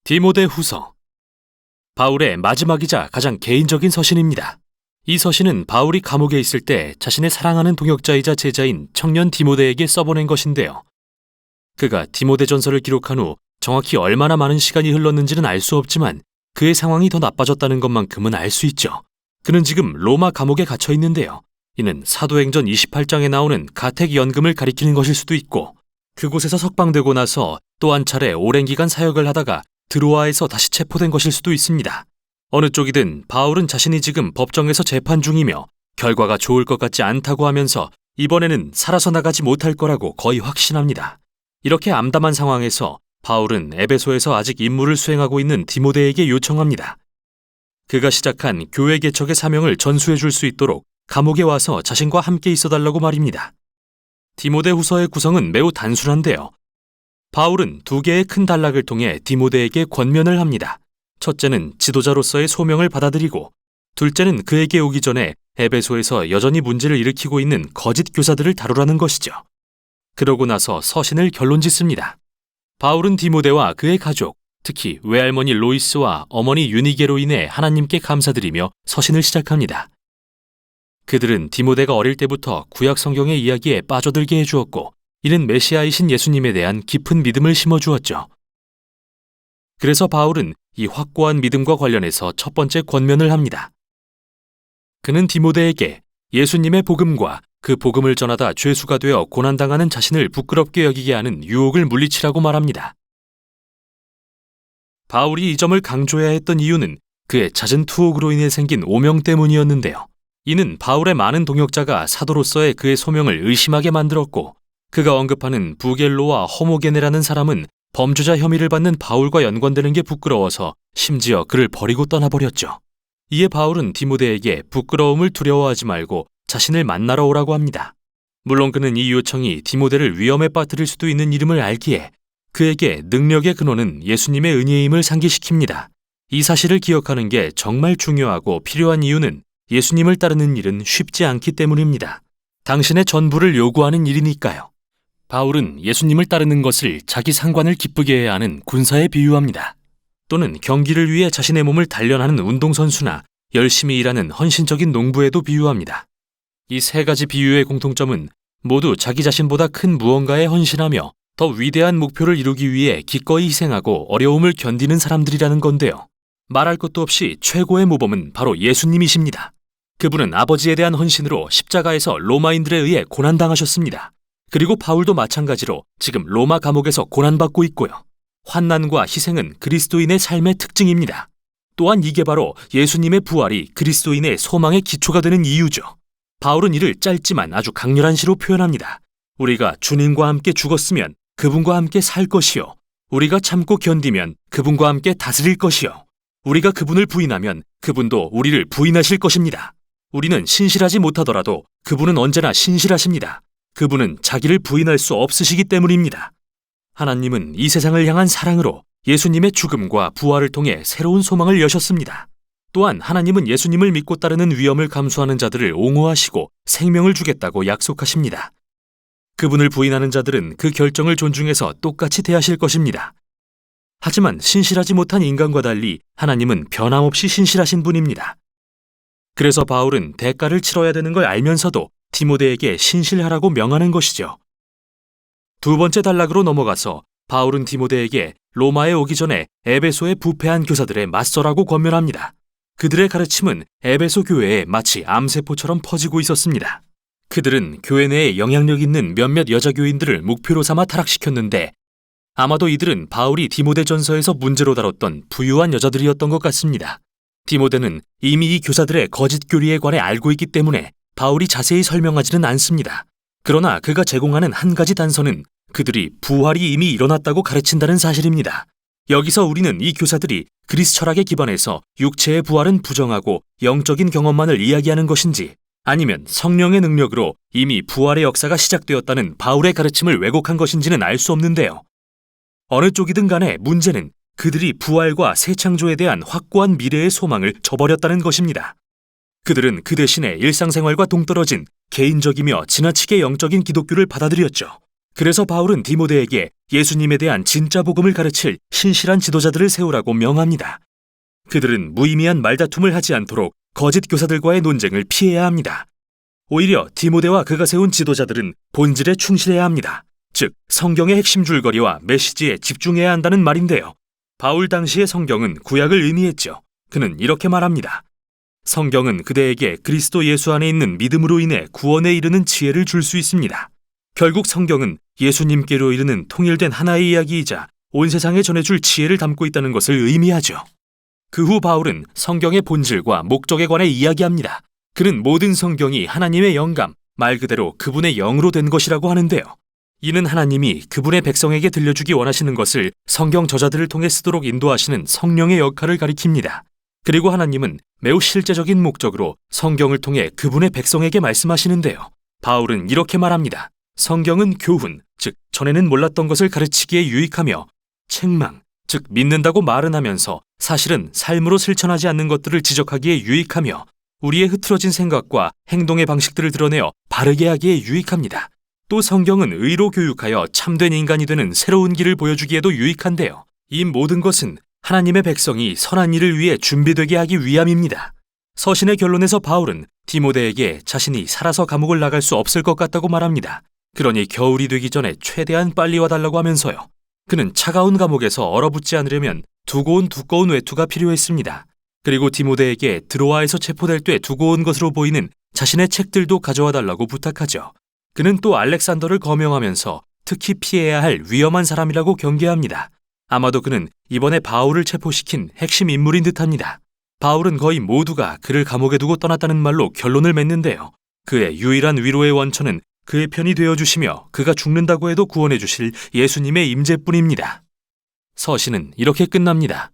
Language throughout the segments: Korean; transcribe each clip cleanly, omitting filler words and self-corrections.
디모데후서. 바울의 마지막이자 가장 개인적인 서신입니다. 이 서신은 바울이 감옥에 있을 때 자신의 사랑하는 동역자이자 제자인 청년 디모데에게 써보낸 것인데요. 그가 디모데전서를 기록한 후 정확히 얼마나 많은 시간이 흘렀는지는 알 수 없지만 그의 상황이 더 나빠졌다는 것만큼은 알 수 있죠. 그는 지금 로마 감옥에 갇혀 있는데요. 이는 사도행전 28장에 나오는 가택연금을 가리키는 것일 수도 있고, 그곳에서 석방되고 나서 또 한 차례 오랜 기간 사역을 하다가 드로아에서 다시 체포된 것일 수도 있습니다. 어느 쪽이든 바울은 자신이 지금 법정에서 재판 중이며 결과가 좋을 것 같지 않다고 하면서 이번에는 살아서 나가지 못할 거라고 거의 확신합니다. 이렇게 암담한 상황에서 바울은 에베소에서 아직 임무를 수행하고 있는 디모데에게 요청합니다. 그가 시작한 교회 개척의 사명을 전수해 줄 수 있도록 감옥에 와서 자신과 함께 있어달라고 말입니다. 디모데후서의 구성은 매우 단순한데요. 바울은 두 개의 큰 단락을 통해 디모데에게 권면을 합니다. 첫째는 지도자로서의 소명을 받아들이고, 둘째는 그에게 오기 전에 에베소에서 여전히 문제를 일으키고 있는 거짓 교사들을 다루라는 것이죠. 그러고 나서 서신을 결론짓습니다. 바울은 디모데와 그의 가족, 특히 외할머니 로이스와 어머니 유니게로 인해 하나님께 감사드리며 서신을 시작합니다. 그들은 디모데가 어릴 때부터 구약 성경의 이야기에 빠져들게 해주었고, 이는 메시아이신 예수님에 대한 깊은 믿음을 심어주었죠. 그래서 바울은 이 확고한 믿음과 관련해서 첫 번째 권면을 합니다. 그는 디모데에게 예수님의 복음과 그 복음을 전하다 죄수가 되어 고난당하는 자신을 부끄럽게 여기게 하는 유혹을 물리치라고 말합니다. 바울이 이 점을 강조해야 했던 이유는 그의 잦은 투옥으로 인해 생긴 오명 때문이었는데요. 이는 바울의 많은 동역자가 사도로서의 그의 소명을 의심하게 만들었고, 그가 언급하는 부겔로와 허모게네라는 사람은 범죄자 혐의를 받는 바울과 연관되는 게 부끄러워서 심지어 그를 버리고 떠나버렸죠. 이에 바울은 디모데에게 부끄러움을 두려워하지 말고 자신을 만나러 오라고 합니다. 물론 그는 이 요청이 디모데를 위험에 빠뜨릴 수도 있는 이름을 알기에 그에게 능력의 근원은 예수님의 은혜임을 상기시킵니다. 이 사실을 기억하는 게 정말 중요하고 필요한 이유는 예수님을 따르는 일은 쉽지 않기 때문입니다. 당신의 전부를 요구하는 일이니까요. 바울은 예수님을 따르는 것을 자기 상관을 기쁘게 해야 하는 군사에 비유합니다. 또는 경기를 위해 자신의 몸을 단련하는 운동선수나 열심히 일하는 헌신적인 농부에도 비유합니다. 이 세 가지 비유의 공통점은 모두 자기 자신보다 큰 무언가에 헌신하며 더 위대한 목표를 이루기 위해 기꺼이 희생하고 어려움을 견디는 사람들이라는 건데요. 말할 것도 없이 최고의 모범은 바로 예수님이십니다. 그분은 아버지에 대한 헌신으로 십자가에서 로마인들에 의해 고난당하셨습니다. 그리고 바울도 마찬가지로 지금 로마 감옥에서 고난받고 있고요. 환난과 희생은 그리스도인의 삶의 특징입니다. 또한 이게 바로 예수님의 부활이 그리스도인의 소망의 기초가 되는 이유죠. 바울은 이를 짧지만 아주 강렬한 시로 표현합니다. 우리가 주님과 함께 죽었으면 그분과 함께 살 것이요. 우리가 참고 견디면 그분과 함께 다스릴 것이요. 우리가 그분을 부인하면 그분도 우리를 부인하실 것입니다. 우리는 신실하지 못하더라도 그분은 언제나 신실하십니다. 그분은 자기를 부인할 수 없으시기 때문입니다. 하나님은 이 세상을 향한 사랑으로 예수님의 죽음과 부활을 통해 새로운 소망을 여셨습니다. 또한 하나님은 예수님을 믿고 따르는 위험을 감수하는 자들을 옹호하시고 생명을 주겠다고 약속하십니다. 그분을 부인하는 자들은 그 결정을 존중해서 똑같이 대하실 것입니다. 하지만 신실하지 못한 인간과 달리 하나님은 변함없이 신실하신 분입니다. 그래서 바울은 대가를 치러야 되는 걸 알면서도 디모데에게 신실하라고 명하는 것이죠. 두 번째 단락으로 넘어가서 바울은 디모데에게 로마에 오기 전에 에베소의 부패한 교사들에 맞서라고 권면합니다. 그들의 가르침은 에베소 교회에 마치 암세포처럼 퍼지고 있었습니다. 그들은 교회 내에 영향력 있는 몇몇 여자 교인들을 목표로 삼아 타락시켰는데, 아마도 이들은 바울이 디모데전서에서 문제로 다뤘던 부유한 여자들이었던 것 같습니다. 디모데는 이미 이 교사들의 거짓 교리에 관해 알고 있기 때문에 바울이 자세히 설명하지는 않습니다. 그러나 그가 제공하는 한 가지 단서는 그들이 부활이 이미 일어났다고 가르친다는 사실입니다. 여기서 우리는 이 교사들이 그리스 철학에 기반해서 육체의 부활은 부정하고 영적인 경험만을 이야기하는 것인지, 아니면 성령의 능력으로 이미 부활의 역사가 시작되었다는 바울의 가르침을 왜곡한 것인지는 알 수 없는데요. 어느 쪽이든 간에 문제는 그들이 부활과 새 창조에 대한 확고한 미래의 소망을 저버렸다는 것입니다. 그들은 그 대신에 일상생활과 동떨어진 개인적이며 지나치게 영적인 기독교를 받아들였죠. 그래서 바울은 디모데에게 예수님에 대한 진짜 복음을 가르칠 신실한 지도자들을 세우라고 명합니다. 그들은 무의미한 말다툼을 하지 않도록 거짓 교사들과의 논쟁을 피해야 합니다. 오히려 디모데와 그가 세운 지도자들은 본질에 충실해야 합니다. 즉, 성경의 핵심 줄거리와 메시지에 집중해야 한다는 말인데요. 바울 당시의 성경은 구약을 의미했죠. 그는 이렇게 말합니다. 성경은 그대에게 그리스도 예수 안에 있는 믿음으로 인해 구원에 이르는 지혜를 줄 수 있습니다. 결국 성경은 예수님께로 이르는 통일된 하나의 이야기이자 온 세상에 전해줄 지혜를 담고 있다는 것을 의미하죠. 그 후 바울은 성경의 본질과 목적에 관해 이야기합니다. 그는 모든 성경이 하나님의 영감, 말 그대로 그분의 영으로 된 것이라고 하는데요. 이는 하나님이 그분의 백성에게 들려주기 원하시는 것을 성경 저자들을 통해 쓰도록 인도하시는 성령의 역할을 가리킵니다. 그리고 하나님은 매우 실제적인 목적으로 성경을 통해 그분의 백성에게 말씀하시는데요. 바울은 이렇게 말합니다. 성경은 교훈, 즉 전에는 몰랐던 것을 가르치기에 유익하며 책망, 즉 믿는다고 말은 하면서 사실은 삶으로 실천하지 않는 것들을 지적하기에 유익하며 우리의 흐트러진 생각과 행동의 방식들을 드러내어 바르게 하기에 유익합니다. 또 성경은 의로 교육하여 참된 인간이 되는 새로운 길을 보여주기에도 유익한데요. 이 모든 것은 하나님의 백성이 선한 일을 위해 준비되게 하기 위함입니다. 서신의 결론에서 바울은 디모데에게 자신이 살아서 감옥을 나갈 수 없을 것 같다고 말합니다. 그러니 겨울이 되기 전에 최대한 빨리 와달라고 하면서요. 그는 차가운 감옥에서 얼어붙지 않으려면 두고 온 두꺼운 외투가 필요했습니다. 그리고 디모데에게 드로아에서 체포될 때 두고 온 것으로 보이는 자신의 책들도 가져와 달라고 부탁하죠. 그는 또 알렉산더를 거명하면서 특히 피해야 할 위험한 사람이라고 경계합니다. 아마도 그는 이번에 바울을 체포시킨 핵심 인물인 듯합니다. 바울은 거의 모두가 그를 감옥에 두고 떠났다는 말로 결론을 맺는데요. 그의 유일한 위로의 원천은 그의 편이 되어주시며 그가 죽는다고 해도 구원해 주실 예수님의 임재뿐입니다. 서신은 이렇게 끝납니다.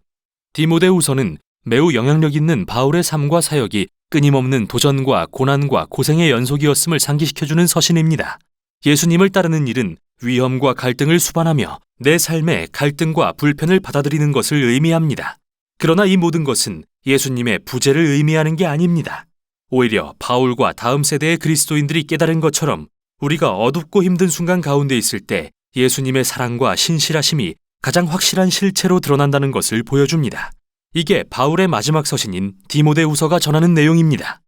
디모데후서는 매우 영향력 있는 바울의 삶과 사역이 끊임없는 도전과 고난과 고생의 연속이었음을 상기시켜주는 서신입니다. 예수님을 따르는 일은 위험과 갈등을 수반하며 내 삶에 갈등과 불편을 받아들이는 것을 의미합니다. 그러나 이 모든 것은 예수님의 부재를 의미하는 게 아닙니다. 오히려 바울과 다음 세대의 그리스도인들이 깨달은 것처럼 우리가 어둡고 힘든 순간 가운데 있을 때 예수님의 사랑과 신실하심이 가장 확실한 실체로 드러난다는 것을 보여줍니다. 이게 바울의 마지막 서신인 디모데후서가 전하는 내용입니다.